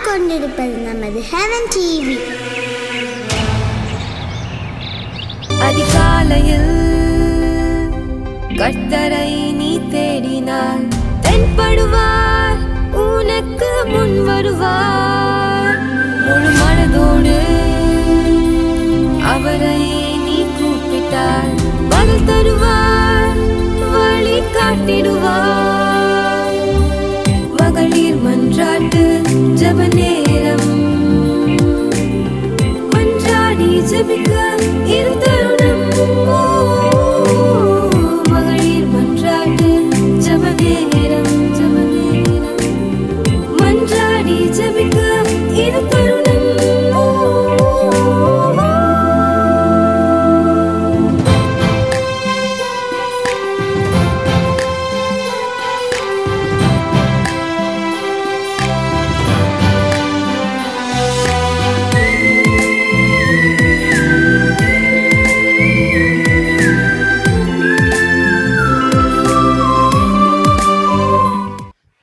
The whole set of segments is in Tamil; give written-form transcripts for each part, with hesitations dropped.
கொண்டிருப்பது நமது ஹெவன் டிவி. அதிகாலையில் கர்த்தரை நீ தேடினால் தென்படுவார், உனக்கு முன் வருவார். முழு மனதோடு அவரை நீ கூப்பிட்டால் பதில் தருவார், வழி காட்டிடுவார். மகளிர் மன்றாட்டு ஜெப நேரம், மன்றாடி ஜெபிக்க இரு தருணம். மகளிர் மன்றாட்டு ஜெப நேரம், மன்றாடி ஜெபிக்க இரு தருணம்.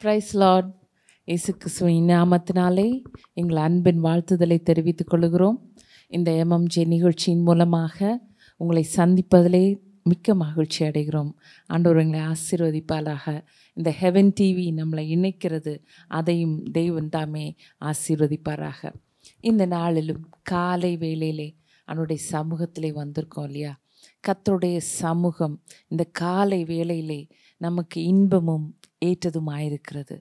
Praise Lord. இயேசு கிறிஸ்துவின் நாமத்தினாலே எங்கள் அன்பின் வாழ்த்துதலை தெரிவித்துக் கொள்கிறோம். இந்த எம்எம்ஜே நிகழ்ச்சியின் மூலமாக உங்களை சந்திப்பதிலே மிக்க மகிழ்ச்சி அடைகிறோம். ஆண்டவர் எங்களை ஆசீர்வதிப்பாளாக. இந்த ஹெவன் டிவி நம்மளை இணைக்கிறது, அதையும் தெய்வன் தாமே ஆசீர்வதிப்பாராக. இந்த நாளிலும் காலை வேளையிலே அவனுடைய சமூகத்திலே வந்திருக்கோம் இல்லையா? கர்த்தருடைய சமூகம் இந்த காலை வேளையிலே நமக்கு இன்பமும் ஏற்றதுமாயிருக்கிறது.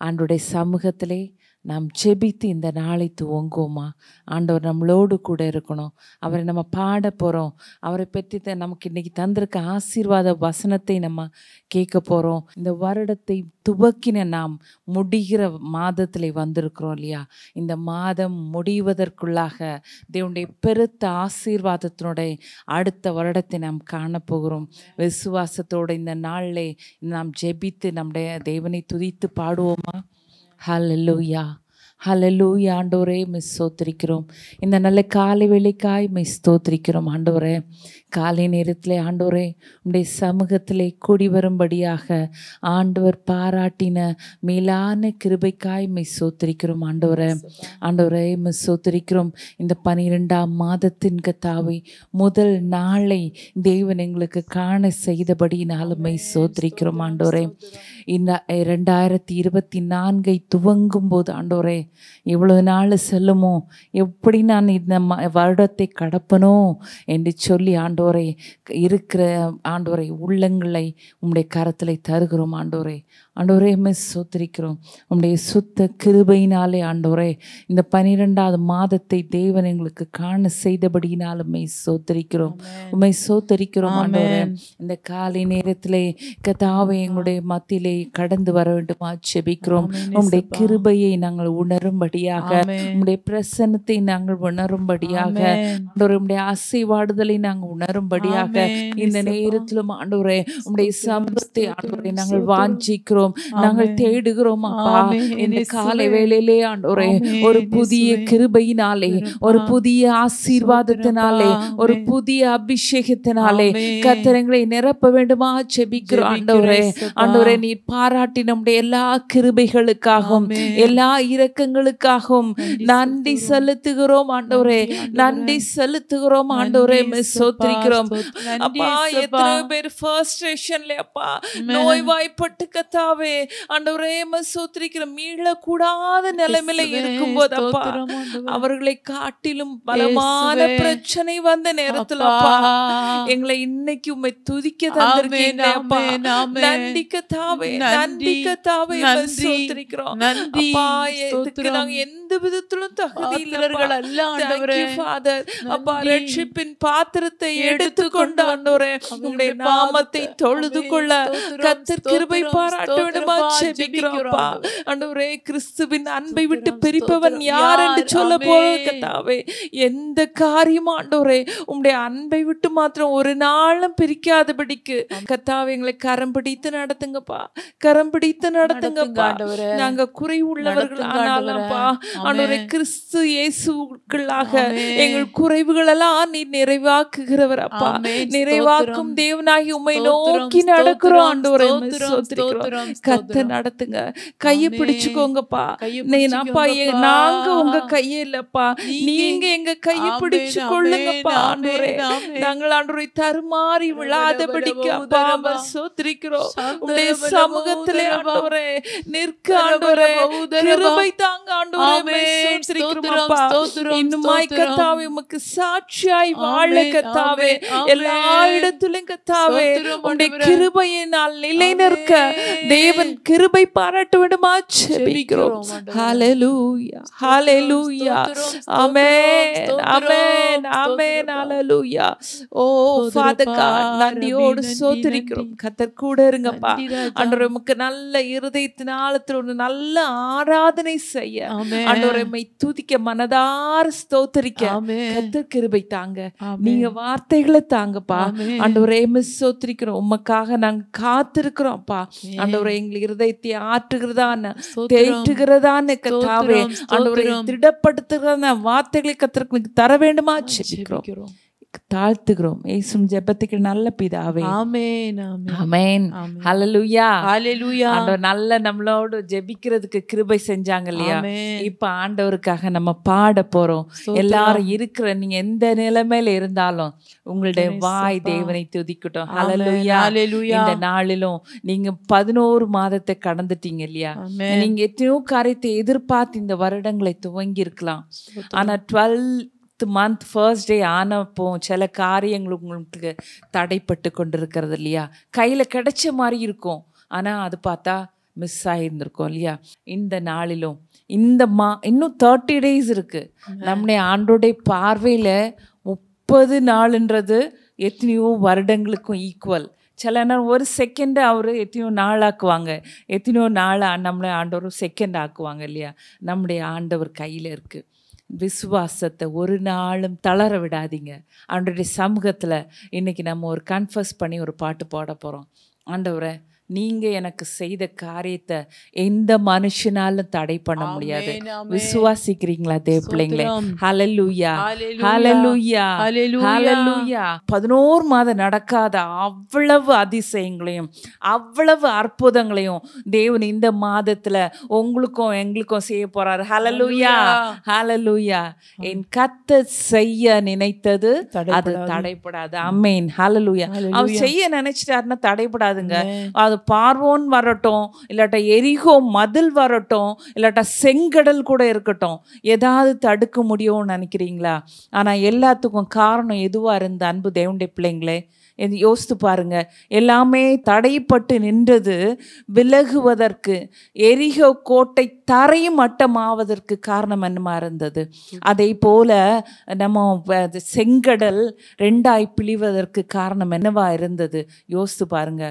ஆண்டவருடைய சமூகத்திலே நாம் ஜெபித்து இந்த நாளை துவங்குவோமா? ஆண்டவர் நம்மளோடு கூட இருக்கணும். அவரை நம்ம பாட போகிறோம். அவரை பற்றி நமக்கு இன்றைக்கி தந்திருக்க ஆசீர்வாத வசனத்தை நம்ம கேட்க போகிறோம். இந்த வருடத்தை துவக்கின நாம் முடிகிற மாதத்தில் வந்திருக்கிறோம் இல்லையா? இந்த மாதம் முடிவதற்குள்ளாக தேவனுடைய பெருத்த ஆசீர்வாதத்தினுடைய அடுத்த வருடத்தை நாம் காணப்போகிறோம். விசுவாசத்தோடு இந்த நாளிலே நாம் ஜெபித்து நம்முடைய தேவனை துதித்து பாடுவோமா? ஹல்லேலூயா, ஹல்லேலூயா. ஆண்டவரே ஸ்தோத்திரிக்கிறோம். இந்த நல்ல காலை வேளைக்காய் ஸ்தோத்திரிக்கிறோம். ஆண்டவரே, காலை நேரத்தில் ஆண்டவரே உடைய சமூகத்திலே கூடி வரும்படியாக ஆண்டவர் பாராட்டின மேலான கிருபைக்காய் ஸ்தோத்திரிக்கிறோம். ஆண்டவரே, ஆண்டவரே ஸ்தோத்திரிக்கிறோம். இந்த 12ஆம் மாதத்தின் கர்த்தாவே முதல் நாளை தேவன் எங்களுக்கு காண செய்தபடியினாலும் ஸ்தோத்திரிக்கிறோம். ஆண்டவரே, இந்த 2024 துவங்கும் போது ஆண்டவரே எவ்வளவு நாள் செல்லுமோ, எப்படி நான் இந்த வருடத்தை கடப்பனோ என்று சொல்லி ஆண்டவரை இருக்கிற ஆண்டவரை உள்ளங்களை உம்முடைய கரத்தில் தருகிறோம். ஆண்டவரே, ஆண்டவரே ஸ்தோத்திரிக்கிறோம். உம்முடைய சுத்த கிருபையினாலே ஆண்டவரே இந்த 12ஆவது மாதத்தை தேவன் எங்களுக்கு காண செய்தபடியினாலும் ஸ்தோத்திரிக்கிறோம். உம்மை ஸ்தோத்திரிக்கிறோம். ஆண்டவரே, இந்த காலை நேரத்திலே கர்த்தாவே எங்களுடைய மத்தியிலே கடந்து வர வேண்டுமா ஜெபிக்கிறோம். உம்முடைய கிருபையை நாங்கள் உணரும்படியாக, உம்முடைய பிரசன்னத்தை நாங்கள் உணரும்படியாக, ஆண்டவரே உம்முடைய ஆசீர்வாதத்தை நாங்கள் உணரும்படியாக இந்த நேரத்திலும் ஆண்டவரே உம்முடைய சமூகத்தை ஆண்டவரே நாங்கள் வாஞ்சிக்கிறோம், நாங்கள் தேடுகிறோம். அப்பா, இந்த காலை வேளையிலே ஆண்டவரே ஒரு புதிய கிருபையினாலே, ஒரு புதிய ஆசீர்வாதத்தினாலே, ஒரு புதிய அபிஷேகத்தினாலே கர்த்தரை நிரப்ப வேண்டுமா ஜெபிக்கிறோம். ஆண்டவரே, ஆண்டவரே நீர் பாராட்டி நம்முடைய எல்லா கிருபைகளுக்காகவும் எல்லா இரக்கங்களுக்காகவும் நன்றி செலுத்துகிறோம். ஆண்டவரே, நன்றி செலுத்துகிறோம். ஆண்டவரே ஸ்தோத்திரிக்கிறோம். அப்பா, எத்தனை பேர் ஃப்ரஸ்ட்ரேஷன்ல அப்பா நோய்வாய்ப்பட்டு கர்த்தாவே ஆண்டவரே ஸ்தோத்திரிக்கிறோம் மீளக்கூடாத நிலைமையில இருக்கும்போது அப்பா அவர்களை காட்டிலும் பலமான பிரச்சனை வந்த நேரத்துல அப்பா எங்களை இன்னைக்கு உம்மை துதிக்க தந்திருக்கீங்க அப்பா. நன்றி கர்த்தாவே, நன்றி கர்த்தாவே ஸ்தோத்திரிக்கிறோம். அப்பா, இதுக்கு நாங்க எந்த விதத்திலும் தகுதி இல்லவர்கள் அல்ல ஆண்டவரே. ஃபாதர் அப்பா, ரட்சிப்பின் பாத்திரத்தை எடுத்துக்கொண்டு ஆண்டவரே உம்முடைய நாமத்தை தொழுது கொள்ள கர்த்தர் கிருபை பாராட்ட வேண்டுமா ஜெபிக்கிறோம். அப்பா, ஆண்டவரே கிறிஸ்துவின் அன்பை விட்டு பிரிப்பவன் யார் என்று சொல்ல போறது கர்த்தாவே. எந்த காரியம் ஆண்டவரே உம்முடைய அன்பை விட்டு மாத்திரம் ஒரு நாளும் பிரிக்காதபடிக்கு கர்த்தாவே எங்களை கரம் பிடித்து நடத்துங்கப்பா, கரம் பிடித்து நடத்துங்கப்பா. நாங்க குறை உள்ளவர்கள் ஆனாலும்ப்பா ஆண்டவரே கிறிஸ்து இயேசுக்குள்ளாக எங்கள் குறைவுகள் எல்லாம் நீ நிறைவாக்குகிறவர் அப்பா. நிறைவாக்கும் தேவனாகி உம்மை நோக்கி நடக்கிறோம் ஆண்டவரே. கத்த நடத்துங்க, கையை பிடிச்சுக்கோங்கப்பா. அப்பா நாங்க உங்க கையே இல்லப்பா, நீங்க எங்க கையை பிடிச்சு கொள்ளுங்கப்பா ஆண்டவரே. நாங்கள் ஆண்டவரை தருமாறி விழாதபடிக்கு அப்பா சோத்திரிக்கிறோம். உடைய சமூகத்திலே ஆண்டவரே நிற்க ஆண்டவரே கிருபை தாங்க ஆண்டவரே. சோத்திரிக்கிறோம்ப்பா. இன்னுமாய் கர்த்தாவே உமக்கு சாட்சியாய் வாழ கர்த்தாவே எல்லா இடத்திலும் கர்த்தாவே உடைய கிருபையினால் நிலை நிற்க தேவன் கிருபை பாராட்ட விடுமா ஜெபிக்கிறோம். ஹல்லேலூயா ஹல்லேலூயா ஆமென் ஆமென் ஆமென் ஹல்லேலூயா. ஓ ஃபாதர் காட் நன்றியோடு சோத்திரிக்கிறோம். கர்த்தர் கூட இருங்கப்பா ஆண்டவரே. உமக்கு நல்ல இருதயத்தின் ஆழத்தில் ஒரு நல்ல ஆராதனை செய்ய ஆண்டவரே உம்மை துதிக்க மனதார ஸ்தோத்திரிக்க கர்த்தர் கிருபை தாங்க. நீங்க வார்த்தைகளை தாங்கப்பா ஆண்டவரே. சோத்திரிக்கிறோம் உமக்காக நாங்க காத்திருக்கிறோம் அப்பா ஆண்டவரே. எங்கள் இருதயத்தை ஆற்றுகிறதான தேற்றுகிறதான கர்த்தாவே ஆண்டவரே திடப்படுத்துகிறதான வார்த்தைகளை கர்த்தருக்கு தர வேண்டுமா ஜெபிக்கிறோம், தாழ்த்துகிறோம். இயேசுவின் ஜெபத்துக்கு நல்ல பிதாவே ஆமென் ஆமென் ஹல்லேலூயா ஹல்லேலூயா. ஆண்டவர் நல்ல நம்மளோடு ஜெபிக்கிறதுக்கு கிருபை செஞ்சாங்க இல்லையா. இப்ப ஆண்டவருக்காக நம்ம பாட போறோம். எல்லாரும் இருக்கிற நீங்க எந்த நிலைமையில இருந்தாலும் உங்களுடைய வாய் தேவனை துதிக்கட்டும். ஹல்லேலூயா ஹல்லேலூயா. இந்த நாளிலும் நீங்க 11 மாதத்தை கடந்துட்டீங்க இல்லையா. நீங்க எத்தனையோ காரியத்தை எதிர்பார்த்து இந்த வருடங்களை துவங்கி இருக்கலாம். ஆனா 12th month first day ஆனப்போ சில காரியங்கள் உங்களுக்கு தடைப்பட்டு கொண்டிருக்கிறது இல்லையா. கையில கிடைச்ச மாதிரி இருக்கும், ஆனா அது பார்த்தா மிஸ் ஆகியிருந்திருக்கும் இல்லையா. இந்த நாளிலும் இந்த இன்னும் 30 days இருக்கு. நம்முடைய ஆண்டோடைய பார்வையில 30 நாள்ன்றது எத்தனையோ வருடங்களுக்கும் ஈக்குவல். சில நேரம் ஒரு செகண்ட் அவர் எத்தனையோ நாள் ஆக்குவாங்க, எத்தனையோ நாள் நம்மளை ஆண்டவர் செகண்ட் ஆக்குவாங்க இல்லையா. நம்முடைய ஆண்டவர் கையில் இருக்குது. விசுவாசத்தை ஒரு நாளும் தளர விடாதீங்க. ஆண்டவருடைய சமூகத்தில் இன்றைக்கி நம்ம ஒரு கன்ஃபஸ் பண்ணி ஒரு பாட்டு பாட போகிறோம். ஆண்டவரை நீங்கள் எனக்கு செய்த காரியத்தை எந்த மனுஷனாலும் தடை பண்ண முடியாது. விசுவாசிக்கிறீங்களா தேவ பிள்ளைங்களே? ஹல்லேலூயா ஹல்லேலூயா ஹல்லேலூயா. 11 மாதம் நடக்காத அவ்வளவு அதிசயங்களையும் அவ்வளவு அற்புதங்களையும் தேவன் இந்த மாதத்துல உங்களுக்கும் எங்களுக்கும் செய்ய போறாரு. ஹல்லேலூயா ஹல்லேலூயா. என் கர்த்தர் செய்ய நினைத்தது அது தடைப்படாது. ஆமென் ஹல்லேலூயா. அவர் செய்ய நினைச்சிட்டாருன்னா தடைப்படாதுங்க. அது பார்வோன் வரட்டும், இல்லாட்டா எரிகோ மதில் வரட்டும், இல்லாட்டா செங்கடல் கூட இருக்கட்டும், ஏதாவது தடுக்க முடியும்னு நினைக்கிறீங்களா? ஆனால் எல்லாத்துக்கும் காரணம் எதுவாக இருந்த அன்பு தேவனுடைய பிள்ளைங்களே யோசித்து பாருங்க. எல்லாமே தடைப்பட்டு நின்றது விலகுவதற்கு, எரிகோ கோட்டை தரையும் மட்டமாவதற்கு காரணம் என்னமா இருந்தது. அதை போல நம்ம செங்கடல் 2ஆய் பிழிவதற்கு காரணம் என்னவா இருந்தது யோசித்து பாருங்க.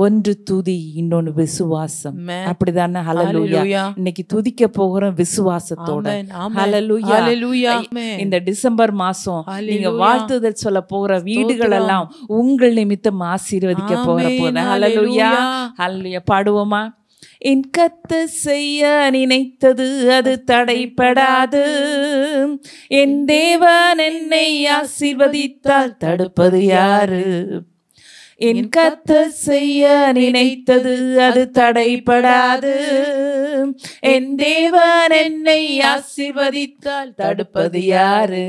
ஒன்று துதி, இன்னொன்று விசுவாசம். அப்படிதானே? ஹல்லேலூயா. இன்னைக்கு துதிக்க போகிறோம் விசுவாசத்தோட. ஹல்லேலூயா. இந்த டிசம்பர் மாசம் நீங்க வாழ்த்துதல் சொல்ல போகிற வீடுகள் எல்லாம் உங்கள் நிமித்தம் ஆசீர்வதிக்க போற போது. ஹல்லேலூயா ஹல்லேலூயா. பாடுவோமா? என் கர்த்தர் செய்ய நினைத்தது அது தடைப்படாது. என் தேவன் என்னை ஆசீர்வதித்தால் தடுப்பது யாரு? என் கர்த்தர் செய்ய நினைத்தது அது தடைப்படாது. என் தேவன் என்னை ஆசீர்வதித்தால் தடுப்பது யாரு?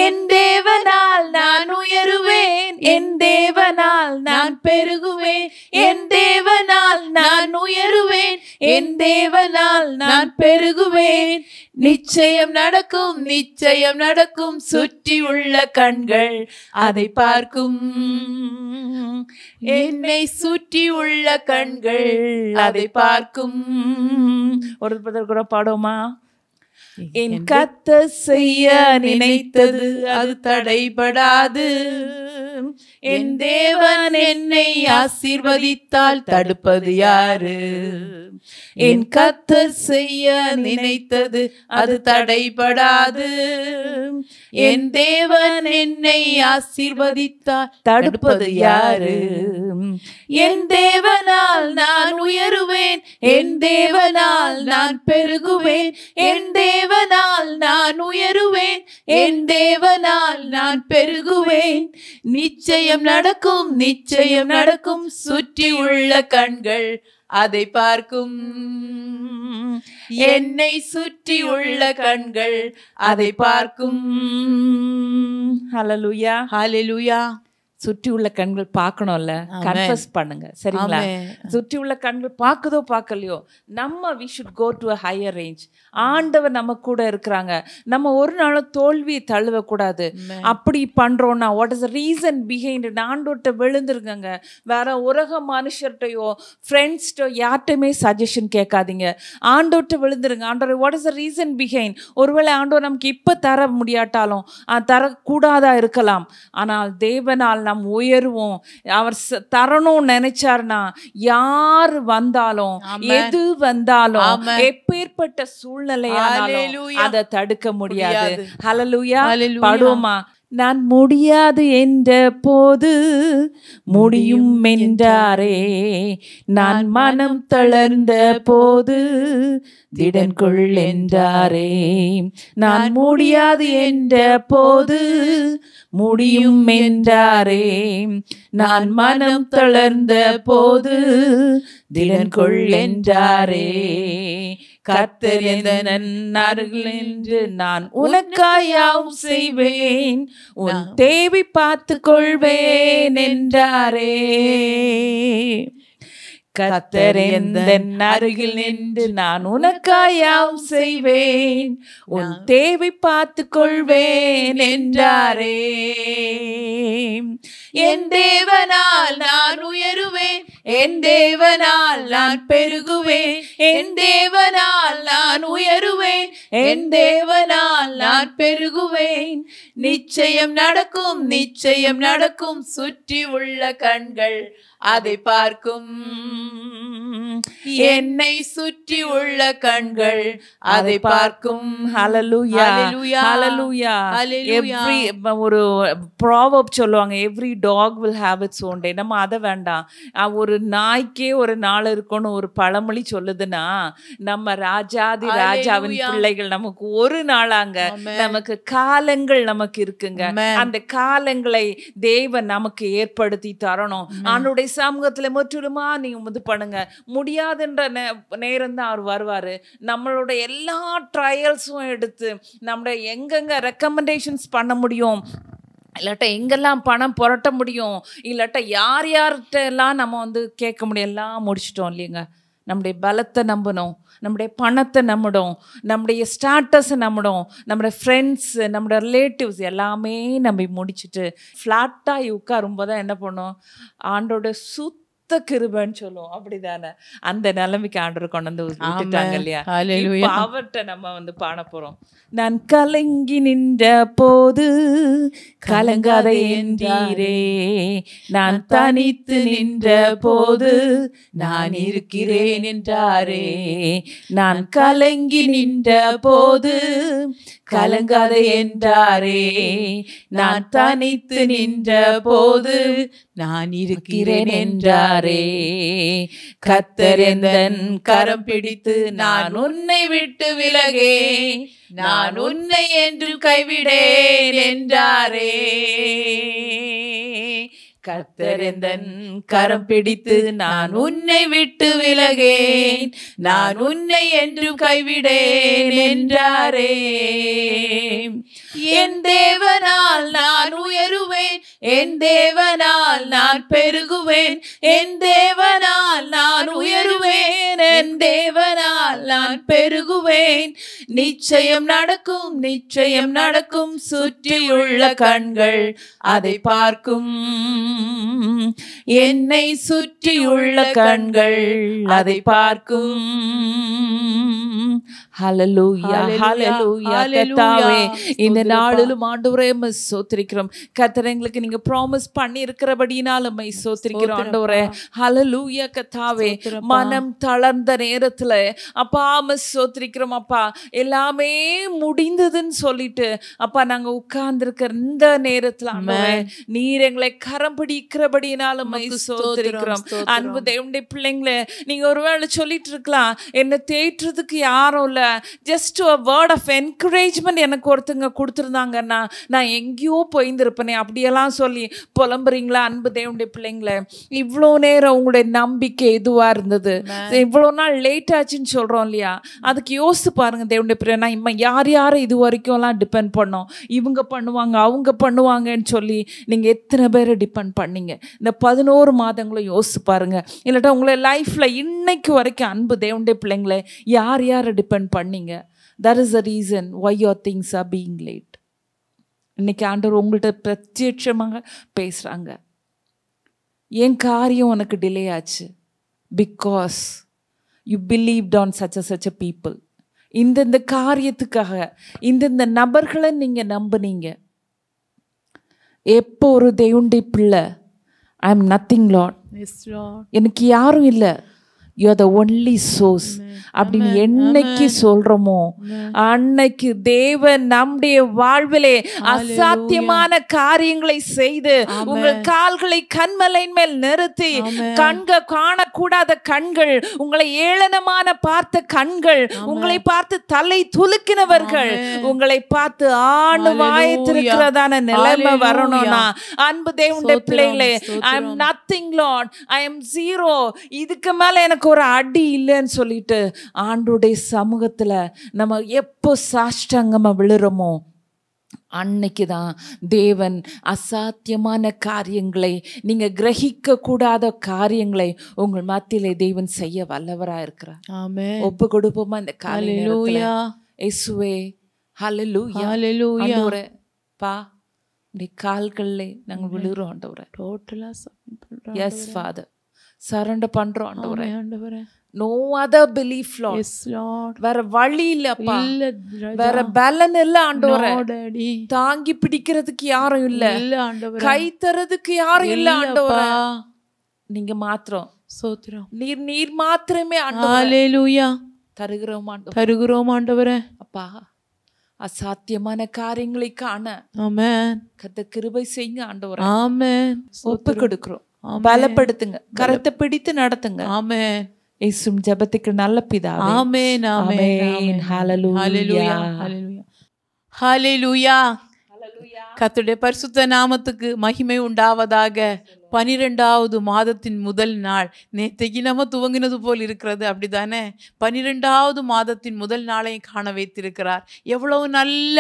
என் தேவனால் நான் உயருவேன், என் தேவனால் நான் பெருகுவேன், என் தேவனால் நான் உயருவேன், என் தேவனால் நான் பெருகுவேன். நிச்சயம் நடக்கும், நிச்சயம் நடக்கும், சுற்றி உள்ள கண்கள் அதை பார்க்கும். என்னை சுற்றி உள்ள கண்கள் அதை பார்க்கும். ஒரு கூட பாடுமா? என் கர்த்தர் செய்ய நினைத்தது அது தடைபடாது. என் தேவன் என்னை ஆசீர்வதித்தால் தடுப்பது யாரு? என் கர்த்தர் செய்ய நினைத்தது அது தடைபடாது. என் தேவன் என்னை ஆசீர்வதித்தால் தடுப்பது யாரு? என் தேவனால் நான் உயருவேன், என் தேவனால் நான் பெருகுவேன், என் தேவனால் நான் உயருவேன், என் தேவனால் நான் பெருகுவேன். நிச்சயம் நடக்கும், நிச்சயம் நடக்கும். சுற்றி உள்ள கண்கள் அதை பார்க்கும். என்னை சுற்றி உள்ள கண்கள் அதை பார்க்கும். ஹல்லேலூயா, ஹல்லேலூயா. சுற்றி உள்ள கண்கள் பார்க்கணும்ல, கன்ஃபஸ் பண்ணுங்க, சரிங்களா? சுற்றி உள்ள கண்கள் பார்க்குதோ பார்க்கலையோ, நம்ம we should go to a higher range. ஆண்டவர் நம்ம கூட இருக்கிறாங்க. நம்ம ஒரு நாளும் தோல்வி தழுவ கூடாது. அப்படி பண்றோம்னா what is the reason behind? ஆண்டவர்கிட்ட விழுந்துருங்க. வேற உலக மனுஷர்கிட்டயோ ஃப்ரெண்ட்ஸ்டோ யார்கிட்டயுமே சஜஷன் கேட்காதீங்க. ஆண்டவர்கிட்ட விழுந்துருங்க. ஆண்டவர் what is the reason behind? ஒருவேளை ஆண்டவர் நமக்கு இப்ப தர முடியாட்டாலும் தரக்கூடாதா இருக்கலாம். ஆனால் தேவனால் நாம் உயருவோம். அவர் தரணும்னு நினைச்சார்னா யார் வந்தாலும் எது வந்தாலும் எப்பேற்பட்ட சூழ்நிலையானாலும் அதை தடுக்க முடியாது. ஹல்லேலூயா. பாடுவோமா? நான் முடியாது என்ற போது முடியும் என்றாரே, நான் மனம் தளர்ந்த போது திடன் கொள் என்றாரே. நான் முடியாது என்ற போது முடியும் என்றாரே, நான் மனம் தளர்ந்த போது திடன் கொள் என்றாரே. கர்த்தர் எந்தன் அருகில் நின்று நான் உனக்காய் யாவும் செய்வேன், உன் தேவை பார்த்து கொள்வேன் என்றாரே. கர்த்தர் எந்தன் அருகில் நின்று நான் உனக்காய் யாவும் செய்வேன், உன் தேவை பார்த்து கொள்வேன் என்றாரே. என் தேவனால் நான் உயருவேன், என் தேவனால் நான் பெருகுவேன், என் தேவனால் நான் உயருவேன், என் தேவனால் நான் பெருகுவேன். நிச்சயம் நடக்கும், நிச்சயம் நடக்கும். சுற்றி உள்ள கண்கள் அதை பார்க்கும். என்னை சுற்றி உள்ள கண்கள் அதை பார்க்கும். ஹல்லேலூயா, ஹல்லேலூயா, எவ்ரி ஒரு ப்ராவர்ப் சொல்லுவாங்க, every dog will have its own day. நம்ம அதை வேண்டாம். ஒரு நாய்க்கே ஒரு நாள் இருக்கும்னு ஒரு பழமொழி சொல்லுதுன்னா, நம்ம ராஜாதி ராஜாவின் பிள்ளைகள் நமக்கு ஒரு நாளாங்க, நமக்கு காலங்கள் நமக்கு இருக்குங்க. அந்த காலங்களை தேவன் நமக்கு ஏற்படுத்தி தரணும். ஆண்டவருடைய சமூகத்துல முற்றிலுமா நீங்க இது பண்ணுங்க. முடியாதுன்ற நேரம் தான் அவர் வருவாரு. நம்மளோட எல்லா ட்ரையல்ஸும் எடுத்து நம்மளோட எங்கெங்க ரெக்கமெண்டேஷன்ஸ் பண்ண முடியும், இல்லாட்ட எங்கெல்லாம் பணம் புரட்ட முடியும், இல்லாட்ட யார் யார்கிட்ட எல்லாம் நம்ம கேட்க முடியும், எல்லாம் முடிச்சிட்டோம் இல்லைங்க. நம்முடைய பலத்தை நம்பணும், நம்முடைய பணத்தை நம்பணும், நம்முடைய ஸ்டாட்டஸை நம்பணும், நம்முடைய ஃப்ரெண்ட்ஸ், நம்முடைய ரிலேட்டிவ்ஸ் எல்லாமே நம்பி முடிச்சுட்டு ஃப்ளாட்டாகி உட்காரும்போது தான் என்ன பண்ணோம்? ஆண்டோட கிருபைன்னு சொல்லுவோம். அப்படிதானே? அந்த நிலைமைக்கு ஆண்டவர் கொண்டு வந்து விட்டுட்டாங்க இல்லையா? அவர்கிட்ட நம்ம பாட போறோம். நான் கலங்கி நின்ற போது கலங்காத என்றீரே, நான் தனித்து நின்ற போது நான் இருக்கிறேன் என்றாரே. நான் கலங்கி நின்ற போது கலங்காத என்றாரே, நான் தனித்து நின்ற போது நான் இருக்கிறேன் என்றாரே. கர்த்தர் எந்தன் கரம் பிடித்து நான் உன்னை விட்டு விலகே, நான் உன்னை என்றும் கைவிடேன் என்றாரே. கர்த்தர் எந்தன் கரம் பிடித்து நான் உன்னை விட்டு விலகேன், நான் உன்னை என்றும் கைவிடேன் என்றாரே. என் தேவனால் நான் உயருவேன், என் தேவனால் நான் பெருகுவேன், என் தேவனால் நான் உயருவேன், என் தேவனால் நான் பெருகுவேன். நிச்சயம் நடக்கும், நிச்சயம் நடக்கும். சுற்றியுள்ள கண்கள் அதை பார்க்கும். என்னை சுற்றியுள்ள கண்கள் அதை பார்க்கும். ஹalleluya ஹalleluya கர்த்தாவே இந்த நாளிலும் ஆண்டவரே உம்மை ஸ்தோத்திரிக்கிறோம். கர்த்தர் எங்களுக்கு நீங்க ப்ராமிஸ் பண்ணி இருக்கிறபடியினால உம்மை ஸ்தோத்திரிக்கிறோம் ஆண்டவரே. ஹalleluya கர்த்தாவே மனம் தளர்ந்த நேரத்துல அப்பா உம்மை ஸ்தோத்திரிக்கிறோம் அப்பா. எல்லாமே முடிந்ததுன்னு சொல்லிட்டு அப்பா நாங்க உட்கார்ந்திருக்கிற இந்த நேரத்துல ஆண்டவரே நீர் எங்களை கரம் பிடிக்கிறபடியினால உம்மை ஸ்தோத்திரிக்கிறோம். அன்பு தேவனுடைய பிள்ளைங்களே, நீங்க ஒருவேளை சொல்லிட்டு இருக்கலாம், என்ன தேற்றுறதுக்கு யாரும் இல்ல, just a word of encouragement எனக்கு ஒருத்தங்க கொடுத்துருந்தாங்கன்னா நான் எங்கேயோ போயிருந்திருப்பேனே அப்படியெல்லாம் சொல்லி புலம்புறீங்களா? அன்பு தேவனுடைய பிள்ளைங்களே, இவ்வளோ நேரம் உங்களுடைய நம்பிக்கை எதுவா இருந்தது, இவ்வளோ நாள் லேட் ஆச்சுன்னு சொல்றோம் இல்லையா, அதுக்கு யோசிச்சு பாருங்க தேவனுடைய பிள்ளை. நான் இம்மா யார் யாரை இது வரைக்கும்லாம் டிபெண்ட் பண்ணோம், இவங்க பண்ணுவாங்க அவங்க பண்ணுவாங்கன்னு சொல்லி நீங்க எத்தனை பேரை டிபெண்ட் பண்ணீங்க இந்த 11 மாதங்களும் யோசிச்சு பாருங்க. இல்லாட்டா உங்களை லைஃப்ல இன்னைக்கு வரைக்கும் அன்பு தேவனுடைய பிள்ளைங்களை யார் யாரை டிபெண்ட் பண்ணீங்க? that is the reason why your things are being late. இன்னைக்கு ஆண்டவர் உங்கள்கிட்ட பிரத்யட்சமாக பேசுறாங்க. என் காரியம் உனக்கு டிலே ஆச்சு because you believed on such a people. இந்த காரியத்துக்காக இந்த நபர்களை நீங்க நம்புனீங்க. எப்போ ஒரு தேவனுடைய பிள்ளை ஐ எம் நத்திங் லார்ட், எனக்கு யாரும் இல்லை, you are the only source அப்படின்னு என்னைக்கு சொல்றோமோ அன்னைக்கு தேவன் நம்முடைய வாழ்விலே அசாத்தியமான காரியங்களை செய்து உங்கள் கால்களை கண்மலையின் மேல் நிறுத்தி கண்கள் காணக்கூடாத கண்கள், உங்களை ஏளனமான பார்த்த கண்கள், உங்களை பார்த்து தலை துலுக்கினவர்கள் உங்களை பார்த்து ஆணுவாயத்திருக்கிறதான நிலைமை வரணும்னா அன்பு தேவனுடைய பிள்ளைகளே, I am nothing Lord, I am zero, இதுக்கு மேல எனக்கு ஒரு அடி இல்லைன்னு சொல்லிட்டு ஆண்டவருடைய சமூகத்துல நம்ம எப்போ சாஷ்டாங்கமா விழுறோமோ அன்னைக்கு தான் தேவன் அசாத்தியமான காரியங்களை, நீங்க கிரகிக்க கூடாத காரியங்களை உங்கள் மத்தியிலே தேவன் செய்ய வல்லவரா இருக்கிறார். ஆமென். ஒப்பு கொடுப்போமா இந்த காலை நேரத்துல? இயேசுவே ஹல்லேலூயா ஆண்டவரே, பா இந்த கால்களிலே நாங்கள் விழுறோம் ஆண்டவரே. டோட்டலா எஸ் ஃபாதர் சரண்டர் பண்றோம் ஆண்டவரே. No other belief, Lord. Yes, Lord. வேற வழி இல்லப்பா, வேற பலன் இல்ல ஆண்டவரே. தாங்கி பிடிக்கிறதுக்கு யாரும் இல்ல, கை தரதுக்கு யாரும் இல்ல ஆண்டவரே. நீங்க மாத்திரம் ஸ்தோத்திரம், நீர் மாத்திரமே ஆண்டவரே. ஹல்லேலூயா தருகிறோம் ஆண்டவரே. அப்பா அசாத்தியமான காரியங்களை காண ஆமென் கர்த்தர் கிருபை செய்யுங்க ஆண்டவரே. ஆமென். ஒப்பு கொடுக்கிறோம், பலப்படுத்துங்க, கரத்தை பிடித்து நடத்துங்க. ஆமென். இயேசுவின் ஜெபத்துக்கு நல்ல பிதாவே. ஆமென் ஆமென். ஹல்லேலூயா ஹல்லேலூயா. கர்த்தருடைய பரிசுத்த நாமத்துக்கு மகிமை உண்டாவதாக. 12வது மாதத்தின் முதல் நாள், நேற்றைக்கு நம்ம துவங்கினது போல் இருக்கிறது, அப்படிதானே? 12வது மாதத்தின் முதல் நாளையும் காண வைத்திருக்கிறார். எவ்வளவு நல்ல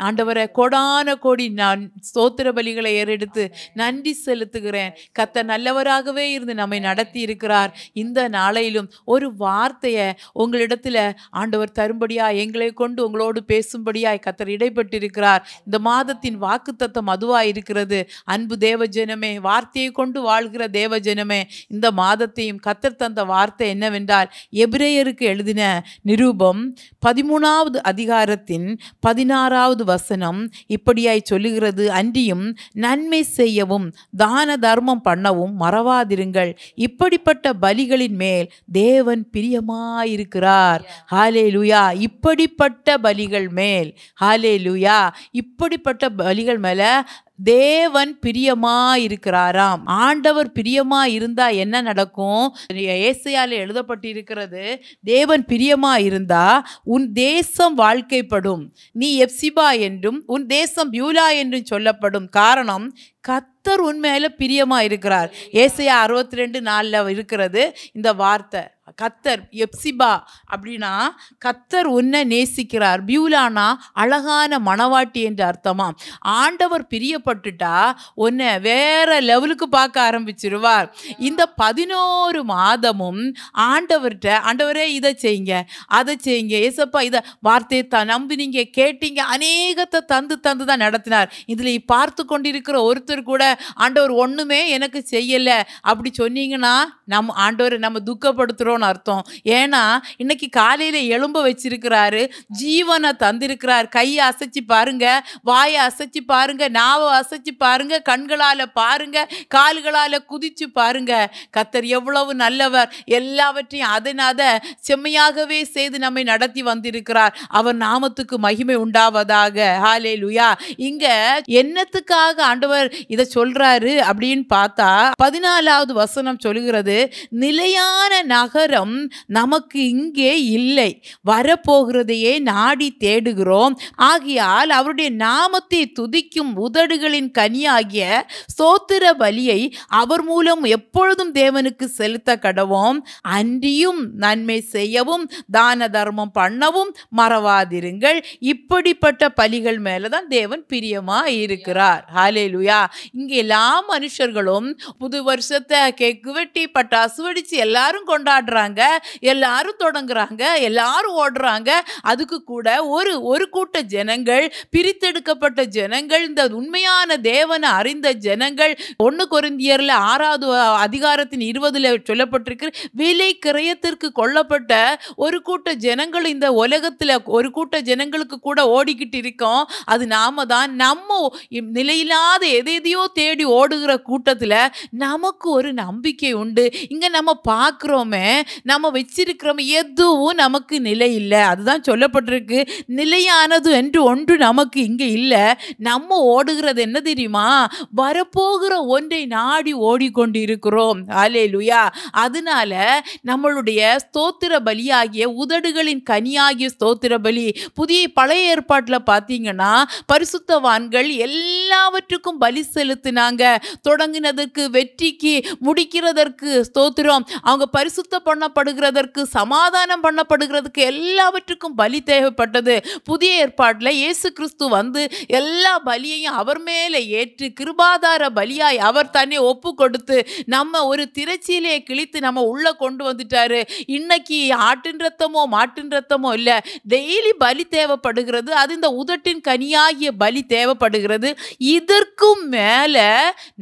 ஆண்டவரை கோடான கோடி நான் ஸ்தோத்திர பலிகளை ஏறெடுத்து நன்றி செலுத்துகிறேன். கர்த்தர் நல்லவராகவே இருந்து நம்மை நடத்தி இருக்கிறார். இந்த நாளையிலும் ஒரு வார்த்தையை உங்களிடத்துல ஆண்டவர் தரும்படியாய், எங்களை கொண்டு உங்களோடு பேசும்படியாய் கர்த்தர் இடைப்பட்டிருக்கிறார். இந்த மாதத்தின் வாக்குத்தத்தம் அதுவாய் இருக்கிறது. அன்பு தேவஜனமே, வார்த்தையை கொண்டு வாழ்கிற தேவஜனமே, இந்த மாதத்தையும் கர்த்தர் தந்த வார்த்தை என்னவென்றால், எபிரேயருக்கு எழுதின நிருபம் 13வது அதிகாரத்தின் 16வது வசனம் இப்படியாய் சொல்லுகிறது, அன்றியும் நன்மை செய்யவும் தான தர்மம் பண்ணவும் மறவாதிருங்கள், இப்படிப்பட்ட பலிகளின் மேல் தேவன் பிரியமாயிருக்கிறார். ஹல்லேலூயா. இப்படிப்பட்ட பலிகள் மேல், ஹல்லேலூயா, இப்படிப்பட்ட பலிகள் மேல தேவன் பிரியமா இருக்கிறாராம். ஆண்டவர் பிரியமா இருந்தா என்ன நடக்கும்? ஏசாயால எழுதப்பட்டிருக்கிறது, தேவன் பிரியமா இருந்தா உன் தேசம் வாழ்க்கைப்படும், நீ எப்சிபா என்றும் உன் தேசம் பியூலா என்றும் சொல்லப்படும். காரணம், கர்த்தர் உன் மேல பிரியமா இருக்கிறார். ஏசாயா 62:4 இருக்கிறது இந்த வார்த்தை. கர்த்தர் எப்சிபா அப்படின்னா கர்த்தர் உன்னை நேசிக்கிறார். பியூலானா அழகான மணவாட்டி என்று அர்த்தமா. ஆண்டவர் பிரியப்பட்டுட்டா உன்னை வேற லெவலுக்கு பார்க்க ஆரம்பிச்சிருவார். இந்த 11 மாதமும் ஆண்டவர்கிட்ட, ஆண்டவரே இதை செய்யுங்க அதை செய்யுங்க ஏசப்பா, இதை வார்த்தையை நம்பினீங்க கேட்டீங்க, அநேகத்தை தந்து தான் நடத்தினார். இதில் பார்த்து கொண்டிருக்கிற ஒருத்தர் கூட ஆண்டவர் ஒன்றுமே எனக்கு செய்யலை அப்படி சொன்னீங்கன்னா ஆண்டவரை நம்ம துக்கப்படுத்துகிறோம் இருக்கிறோன்னு அர்த்தம். ஏன்னா இன்னைக்கு காலையில் எலும்ப வச்சிருக்கிறாரு, ஜீவனை தந்திருக்கிறார். கையை அசைச்சு பாருங்க, வாயை அசைச்சு பாருங்க, நாவை அசைச்சு பாருங்க, கண்களால் பாருங்க, கால்களால் குதிச்சு பாருங்க. கர்த்தர் எவ்வளவு நல்லவர். எல்லாவற்றையும் அதனாத செம்மையாகவே செய்து நம்மை நடத்தி வந்திருக்கிறார். அவர் நாமத்துக்கு மகிமை உண்டாவதாக. ஹல்லேலூயா. இங்க என்னத்துக்காக ஆண்டவர் இதை சொல்றாரு அப்படின்னு பார்த்தா 14வது வசனம் சொல்லுகிறது, நிலையான நகரம் நமக்கு இங்கே இல்லை, வரப்போகிறதையே நாடி தேடுகிறோம். ஆகையால் அவருடைய நாமத்தை துதிக்கும் உதடுகளின் கனியாகிய ஸ்தோத்திர பலியை அவர் மூலம் எப்பொழுதும் தேவனுக்கு செலுத்த கடவோம். அன்றியும் நன்மை செய்யவும் தான தர்மம் பண்ணவும் மறவாதிருங்கள். இப்படிப்பட்ட பலிகள் மேலதான் தேவன் பிரியமா இருக்கிறார். ஹல்லேலூயா. இங்க எல்லா மனுஷர்களும் புது வருஷத்தை கேக்கு வெட்டி பட்டாசு வெடிச்சு எல்லாரும் கொண்டாடுறாங்க, எல்லாரும் தொடங்குறாங்க, எல்லாரும் ஓடுறாங்க. அதுக்கு கூட ஒரு கூட்ட ஜனங்கள், பிரித்தெடுக்கப்பட்ட ஜனங்கள், இந்த உண்மையான தேவனை அறிந்த ஜனங்கள், 1 கொரிந்தியர்ல 6வது அதிகாரத்தின் 20ல சொல்லப்பட்டிருக்கு, விலை கிரயத்திற்கு கொல்லப்பட்ட ஒரு கூட்ட ஜனங்கள் இந்த உலகத்துல ஒரு கூட்ட ஜனங்களுக்கு கூட ஓடிக்கிட்டு இருக்கோம். அது நாம தான். நம்ம நிலையில்லாத எதையோ தேடி ஓடுகிற கூட்டத்துல நமக்கு ஒரு நம்பிக்கை உண்டு. இங்க நம்ம பார்க்கிறோமே, நம்ம வச்சிருக்கிறோம், எதுவும் நமக்கு நிலை இல்லை. அதுதான் சொல்லப்பட்டிருக்கு, நிலையானது என்று ஒன்று நமக்கு இங்க இல்லை. நம்ம ஓடுகிறது என்ன தெரியுமா? வரப்போகிற ஒன்றை நாடி ஓடிக்கொண்டு இருக்கிறோம். ஹல்லேலூயா. அதனால நம்மளுடைய ஸ்தோத்திர பலியாகிய உதடுகளின் கனியாகிய ஸ்தோத்திர பலி, பழைய ஏற்பாட்டில் பார்த்தீங்கன்னா பரிசுத்தவான்கள் எல்லாவற்றுக்கும் பலி செலுத்தினாங்க. தொடங்கினதற்கு, வெற்றிக்கு, முடிக்கிறதற்கு ஸ்தோத்திரம், அவங்க பரிசுத்த பண்ணப்படுகிறதற்கு, சமாதானம் பண்ணப்படுகிறதுக்கு எல்லாவற்றுக்கும் பலி தேவைப்பட்டது. புதிய ஏற்பாட்டில் இயேசு கிறிஸ்து வந்து எல்லா பலியையும் அவர் மேலே ஏற்று கிருபாதார பலியாய் அவர் தன்னை ஒப்பு கொடுத்து நம்ம ஒரு திரைச்சீலையை கிழித்து நம்ம உள்ள கொண்டு வந்துட்டாரு. இன்னைக்கு ஆட்டின் ரத்தமோ மாட்டின் ரத்தமோ இல்லை, டெய்லி பலி தேவைப்படுகிறது. அது இந்த உதட்டின் கனியாகிய பலி தேவைப்படுகிறது. இதற்கும் மேல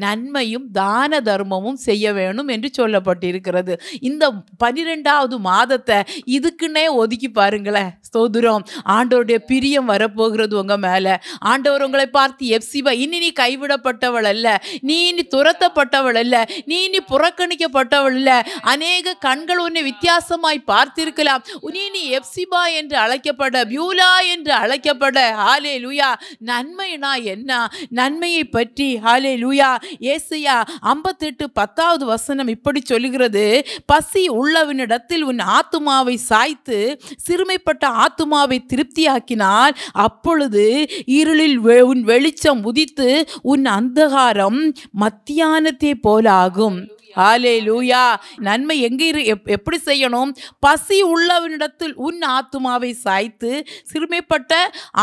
நன்மையும் தான தர்மமும் செய்ய வேணும் என்று சொல்லப்பட்டிருக்கிறது. இந்த 12வது மாதத்தை இதுக்குன்னே ஒதுக்கி பாருங்களேன். ஸ்தோத்திரம். ஆண்டவருடைய பிரியம் வரப்போகிறது உங்க மேல. ஆண்டவர் உங்களை பார்த்து, எப்சிபா, இனி நீ கைவிடப்பட்டவள் அல்ல, நீ இனி துரத்தப்பட்டவள் அல்ல, நீ இனி புறக்கணிக்கப்பட்டவள் அல்ல. அநேக கண்கள் உன்னை வித்தியாசமாய் பார்த்திருக்கலாம். நீ எப்சிபா என்று அழைக்கப்பட, பியூலா என்று அழைக்கப்பட. ஹல்லேலூயா. நன்மைனா என்ன? நன்மையை பற்றி ஹல்லேலூயா. ஏசாயா 58:10வது வசனம் இப்படி சொல்லுகிறது, பசி உள்ளவனிடத்தில் உன் ஆத்துமாவை சாய்த்து சிறுமைப்பட்ட ஆத்துமாவை திருப்தியாக்கினால் அப்பொழுது இருளில் உன் வெளிச்சம் உதித்து உன் அந்தகாரம் மத்தியானத்தை போல ஆகும். ஹல்லேலூயா. நன்மை எங்கே எப்படி செய்யணும்? பசி உள்ளவனிடத்தில் உன் ஆத்துமாவை சாய்த்து சிறுமைப்பட்ட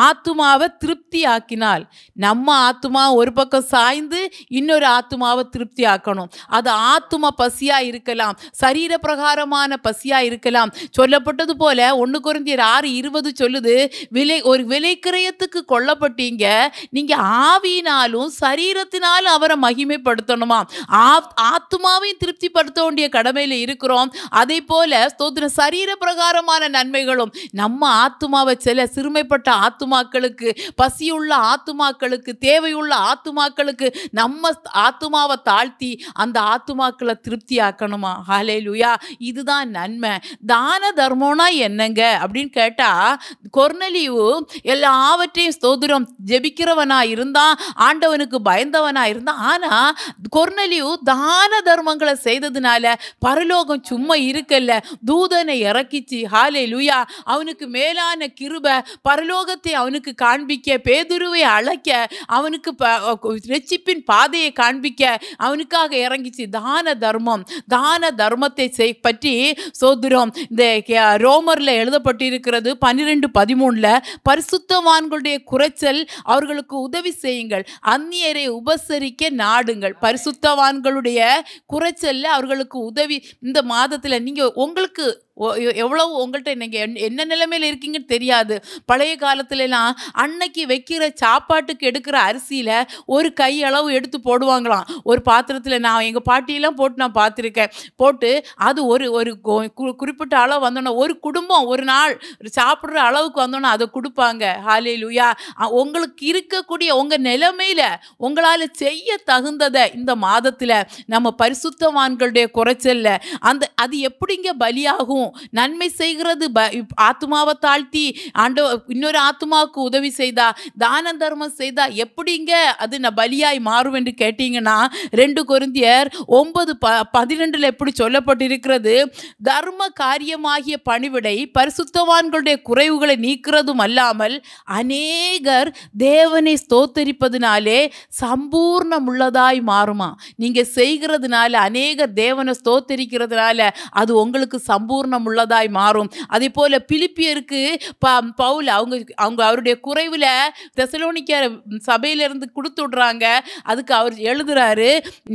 ஆத்துமாவை திருப்தி ஆக்கினால். நம்ம ஆத்துமா ஒரு பக்கம் சாய்ந்து இன்னொரு ஆத்துமாவை திருப்தி ஆக்கணும். அது ஆத்துமா பசியா இருக்கலாம், சரீர பிரகாரமான பசியா இருக்கலாம். சொல்லப்பட்டது போல 1 கொரிந்தியர் 6:20 சொல்லுது, ஒரு விலை கிரயத்துக்கு கொல்லப்பட்டீங்க, நீங்க ஆவியினாலும் சரீரத்தினாலும் அவரை மகிமைப்படுத்தணுமா. ஆத்துமாவை திருப்திப்படுத்த வேண்டிய கடமையில இருக்கிறோம். அதே போல ஸ்தோத்திர சரீர பிரகாரமான நன்மைகளும் நம்ம ஆத்துமாவை, சில சிறுமைப்பட்ட ஆத்துமாக்களுக்கு, பசியுள்ள ஆத்துமாக்களுக்கு, தேவையுள்ள ஆத்துமாக்களுக்கு நம்ம ஆத்துமாவை தாழ்த்தி அந்த ஆத்துமாக்களை திருப்தி ஆக்கணுமா. ஹல்லேலூயா. இதுதான் நன்மை. தான தர்மம்னா என்னங்க அப்படின்னு கேட்டா, கொர்நேலியு எல்லாவற்றையும் ஸ்தோத்திரம் ஜெபிக்கிறவனா இருந்தான், ஆண்டவனுக்கு பயந்தவனா இருந்தான். ஆனா கொர்நேலியு தான தர்மங்களை செய்ததுனால பரலோகம் சும்மா இருக்கல்ல, தூதனை இறக்கிச்சு. ஹல்லேலூயா. அவனுக்கு மேலான கிருபை, பரலோகத்தை அவனுக்கு காண்பிக்க, பேதுருவை அழைக்க, அவனுக்கு ரட்சிப்பின் பாதையை காண்பிக்க அவனுக்காக இறங்கிச்சு. தான தர்மம், தான தர்மத்தை பற்றி சோதரம் இந்த ரோமர்ல எழுதப்பட்டிருக்கிறது 12:13. பரிசுத்தவான்களுடைய குறைச்சல் அவர்களுக்கு உதவி செய்யுங்கள், அந்நியரை உபசரிக்க நாடுங்கள். பரிசுத்தவான்களுடைய குறைச்சல்ல அவர்களுக்கு உதவி. இந்த மாதத்துல நீங்க உங்களுக்கு எவ்வளவு உங்கள்கிட்ட நீங்கள் என்ன நிலைமையில் இருக்கீங்கன்னு தெரியாது. பழைய காலத்துலலாம் அன்னைக்கு வைக்கிற சாப்பாட்டுக்கு எடுக்கிற அரிசியில் ஒரு கை அளவு எடுத்து போடுவாங்களாம் ஒரு பாத்திரத்தில். நான் எங்கள் பாட்டியெல்லாம் போட்டு நான் பார்த்துருக்கேன். போட்டு அது ஒரு ஒரு குறிப்பிட்ட அளவு வந்தோன்னா ஒரு குடும்பம் ஒரு நாள் சாப்பிட்ற அளவுக்கு வந்தோன்னா அதை கொடுப்பாங்க. ஹல்லேலூயா. உங்களுக்கு இருக்கக்கூடிய உங்கள் நிலைமையில் உங்களால் செய்ய தகுந்ததை இந்த மாதத்தில் நம்ம பரிசுத்தவான்களுடைய குறைச்சல்ல அது எப்படிங்க பலியாகும்? நன்மை செய்கிறது ஆத்மாவை தாழ்த்தி இன்னொரு ஆத்மாவுக்கு உதவி செய்தா, தான தர்மம் செய்தா எப்படிங்க அது பலியாய் மாறும் என்று கேட்டீங்கன்னா 2 கொரிந்தியர் 9:12 எப்படி சொல்லப்பட்டிருக்கிறது? தர்ம காரியமாகிய பணிவிடை பரிசுத்தவான்களுடைய குறைவுகளை நீக்கிறதும் அல்லாமல் அநேகர் தேவனை ஸ்தோத்தரிப்பதினாலே சம்பூர்ணமுள்ளதாய் மாறுமா. நீங்க செய்கிறதுனால அநேகர் தேவனை ஸ்தோத்தரிக்கிறதுனால அது உங்களுக்கு சம்பூர்ணம் உள்ளதாய் மாறும். அதே போல பிலிப்பியருக்கு பவுல் அவருடைய குறைவுல தெசலோனிக்க சபையிலிருந்து கொடுத்து விடுறாங்க. அதுக்கு அவர் எழுதுறாரு,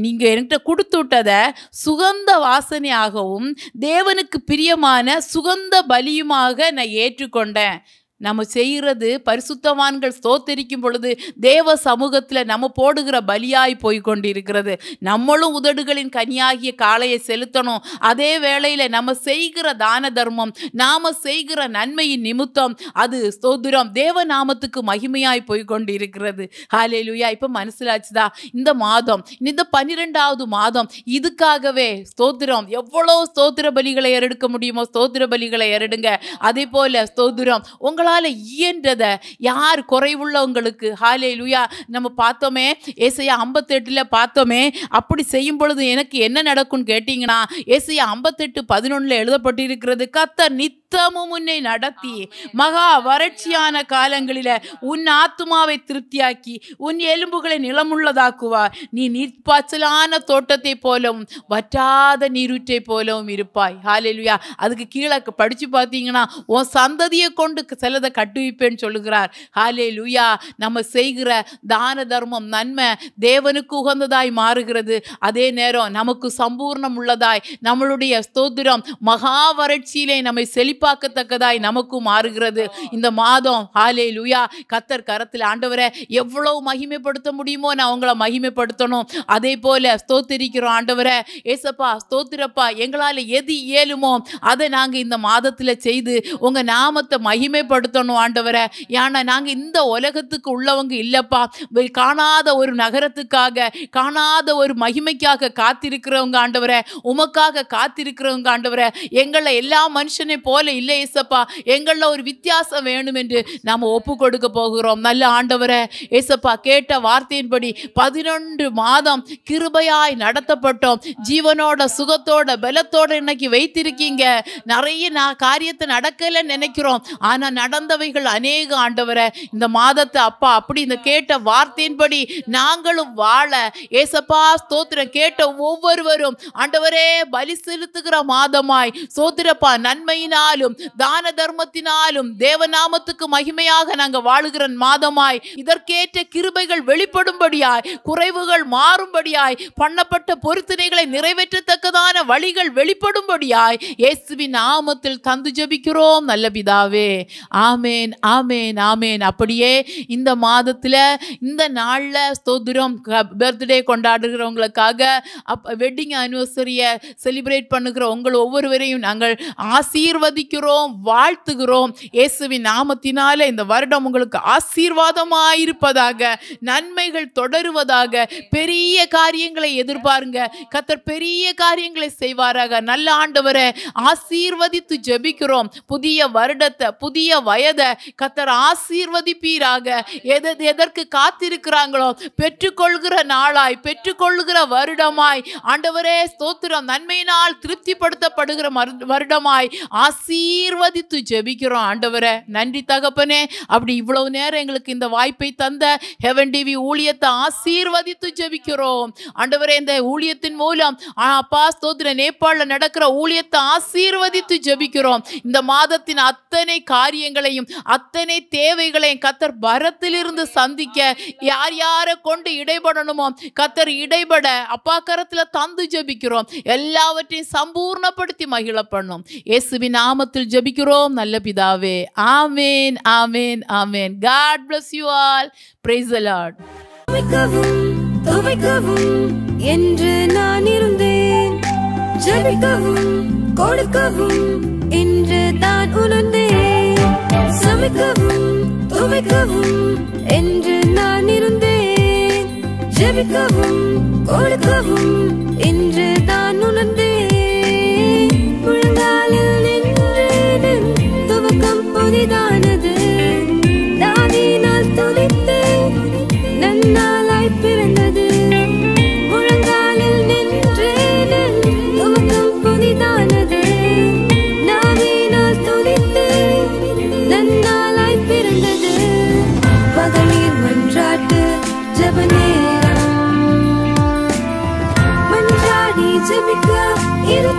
நீங்க என்கிட்ட கொடுத்து விட்டதை சுகந்த வாசனையாகவும் தேவனுக்கு பிரியமான சுகந்த பலியுமாக நான் ஏற்றுக்கொண்டேன். நம்ம செய்கிறது பரிசுத்தவான்கள் ஸ்தோத்தரிக்கும் பொழுது தேவ சமூகத்தில் நம்ம போடுகிற பலியாய் போய் கொண்டிருக்கிறது. நம்மளும் உதடுகளின் கனியாகிய காளையை செலுத்தணும். அதே வேளையில் நம்ம செய்கிற தான தர்மம், நாம செய்கிற நன்மையின் நிமித்தம் அது ஸ்தோத்திரம் தேவ நாமத்துக்கு மகிமையாய் போய் கொண்டிருக்கிறது. ஹல்லேலூயா. இப்போ மனசிலாச்சுதா இந்த மாதம், இந்த 12வது மாதம் இதுக்காகவே ஸ்தோத்திரம் எவ்வளோ ஸ்தோத்திர பலிகளை எடுக்க முடியுமோ ஸ்தோத்திர பலிகளை எடுங்க. அதே போல ஸ்தோத்திரம் உங்களால் இயன்றதை யார் குறைவுள்ளவங்களுக்கு ஹல்லேலூயா. நம்ம பார்த்தோமே ஏசாயா 58 பார்த்தோமே. அப்படி செய்யும் பொழுது எனக்கு என்ன நடக்கும்னு கேட்டீங்கன்னா ஏசாயா 58:11 எழுதப்பட்டிருக்கிறது, கர்த்தர் நித்தமும் உன்னை நடத்தி மகா வறட்சியான காலங்களில உன் ஆத்துமாவை திருப்தியாக்கி உன் எலும்புகளை நிலமுள்ளதாக்குவார். நீ நீர்ப்பாய்ச்சலான தோட்டத்தை போலவும் வற்றாத நீரூற்றை போலவும் இருப்பாய். ஹல்லேலூயா. அதுக்கு கீழே படிச்சு பார்த்தீங்கன்னா உன் சந்ததியை கொண்டு சிலதை கட்டுவிப்பேன்னு சொல்லுகிறார். ஹல்லேலூயா. நம்ம செய்கிற தான தர்மம் நன்மை தேவனுக்கு உகந்ததாய் மாறுகிறது. அதே நேரம் நமக்கு சம்பூர்ணம் உள்ளதாய் நம்மளுடைய ஸ்தோத்திரம் மகா வறட்சியிலே நம்மை செழிப்பாக்கத்தக்கதாய் நமக்கு மாறுகிறது. இந்த மாதம் ஹல்லேலூயா கர்த்தர் கரத்தில் ஆண்டவரை எவ்வளவு மகிமைப்படுத்த முடியுமோ நான் உங்களை மகிமைப்படுத்தணும். அதே போல ஸ்தோத்திரிக்கிறோம் ஆண்டவரை. ஏசப்பா ஸ்தோத்திரப்பா, எங்களால் எது இயலுமோ அதை நாங்கள் இந்த மாதத்தில் செய்து உங்க நாமத்தை மகிமைப்படுத்தணும் ஆண்டவரை. ஏன்னா நாங்கள் இந்த உலகத்துக்கு உள்ளவங்க இல்லப்பா. காணாத ஒரு நகரத்துக்காக, காணாத ஒரு மகிமைக்காக காத்திருக்கிறவங்க ஆண்டவரை. உமக்காக காத்திருக்கிறவங்க ஆண்டவரை. எங்களை எல்லா மனுஷனை போல இல்லை ஏசப்பா. எங்களில் ஒரு வித்தியாசம் வேணும் என்று நாம் ஒப்பு கொடுக்க போகிறோம். நல்ல ஆண்டவரை ஏசப்பா, கேட்ட வார்த்தையின்படி 11 மாதம் கிருபையாய் நடத்தப்பட்டோம். ஜீவனோட சுகத்தோட பலத்தோட இன்னைக்கு வைத்திருக்கீங்க. நிறைய காரியத்தை நடக்கலன்னு நினைக்கிறோம், ஆனா நடந்தவைகள் அநேக ஆண்டவரை. இந்த மாதத்தை அப்பா அப்படி இந்த கேட்ட வார்த்தையின்படி நாங்களும் வாழ ஏசப்பா ஸ்தோத்திரம். கேட்ட ஒவ்வொருவரும் ஆண்டவரே பலி செலுத்துகிற மாதமாய் ஸ்தோத்திரப்பா, நன்மையினாலும் தான தர்மத்தினாலும் தேவநாமத்துக்கு மகிமையாக நாங்கள் வாழுகிற மாதமாய் இதற்கேற்ற கிருபைகள் வெளிப்படும்படியாய், குறைவுகள் மாறும்படியாய், பண்ணப்பட்ட பொருத்தனைகளை நிறைவேற்றத்தக்கதான வழிகள் வெளிப்படும்படியாய் இயேசுவின் நாமத்தில் தந்து ஜெபிக்கிறோம் நல்ல பிதாவே. ஆமேன் ஆமேன் ஆமேன். அப்படியே இந்த மாதத்தில் இந்த நாளில் ஸ்தோத்திரம் பர்த்டே கொண்டாடுகிறவங்களுக்காக வெட்டிங் ஆனிவர்சரியை செலிப்ரேட் பண்ணுகிற உங்கள் ஒவ்வொருவரையும் நாங்கள் ஆசீர்வதிக்கிறோம், வாழ்த்துகிறோம். இயேசுவின் நாமத்தினால இந்த வருடம் உங்களுக்கு ஆசீர்வாதமாயிருப்பதாக, நன்மைகள் தொடருவதாக. பெரிய காரியங்களை எதிர்பாருங்க. கர்த்தர் பெரிய காரியங்களை செய்வாராக. நல்ல ஆண்டவரை ஆசீர்வதித்து ஜெபிக்கிறோம். புதிய வருடத்தை, புதிய வயதை கர்த்தர் ஆசீர்வதிப்பீராக. எதற்கு காத்திருக்கிறாங்களோ பெற்றுக்கொள்கிற நாளாய், பெற்றுக்கொள்கிற வருடமாய் ஆண்டவரே ஸ்தோத்திரம், நன்மையினால் திருப்திப்படுத்தப்படுகிற வருடமாய், ஆசீர்வதித்து ஜெபிக்கிறோம் ஆண்டவரே. நன்றி தகப்பனே. அப்படி இவ்வளவு நேரம் எங்களுக்கு இந்த வாய்ப்பை தந்த ஹெவன் டிவி ஊழியத்தை ஆசீர்வதித்து ஜெபிக்கிறோம் ஆண்டவரே. இந்த ஊழியத்தின் மூலம் அப்பா ஸ்தோத்திர நேபாள நடக்கிற ஊழியத்தை ஆசீர்வதித்து ஜெபிக்கிறோம். இந்த மாதத்தின் அத்தனை காரியங்களையும் அத்தனை தேவைகளையும் கத்தர் பரத்திலிருந்து சந்திக்க யார் யாரை கொண்டு இடைபடணுமோ கத்தர் இடைபட அப்பா கரத்துல தந்து ஜெபிக்கிறோம். எல்லாவற்றையும் சம்பூர்ணப்படுத்தி மகிழ பண்ணும் இயேசுவின் நாமத்தில் ஜெபிக்கிறோம் நல்ல பிதாவே. ஆமென் ஆமென் ஆமென். God bless you all. Praise the Lord. துவைக்கவும் என்று நான் இருந்தேன், ஜெபிக்கவும் கொடுக்கவும் என்று தான் உணர்ந்தேன். சமைக்கவும் துவைக்கவும் என்று நான் இருந்தேன், ஜெபிக்கவும் கொடுக்கவும் என்று தான் உணர்ந்தேன். முழங்காலில் நின்று துவக்கம் புதிதானது, தாவினால் துதித்தேன் நன்னாளாய் பிறந்தது. முழங்காலில் நின்று துவக்கம் புதிதானது, நாவினால் துதித்தேன் நன்னாளாய் பிறந்தது. மகளிர் மன்றாட்டு ஜெப நேரம், மன்றாடி ஜெபிக்க இது